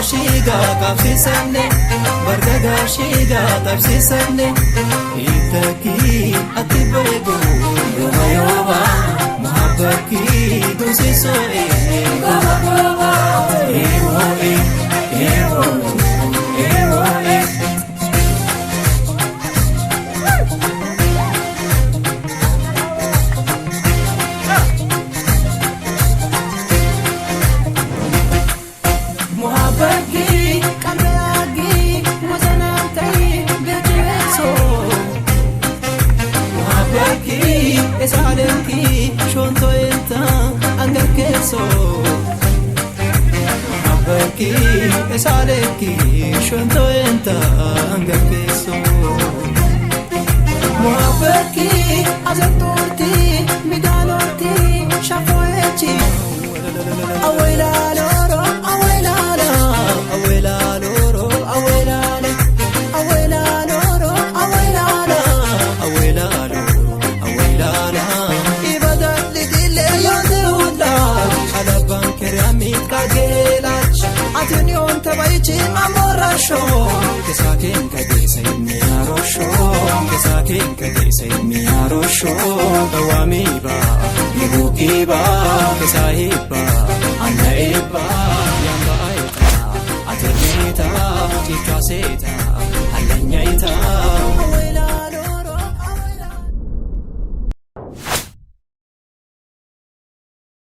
Shiga kapsisane bargaga shiga tapsisane itaki atibego yoba muhabbaki dusisoe goba ewo esalenki shonto enta angakeso abaki esalenki shonto enta angakeso muabaki azatorti midaloti shafoechi awela loro awela awela loro awela awela loro awela awela Atunion tabaychi amorasho kesaken kadise miarosho kesaken kadise miarosho dawamiba yukiba kesahiba anaiba yamba aita atenita tikaseta alanyaita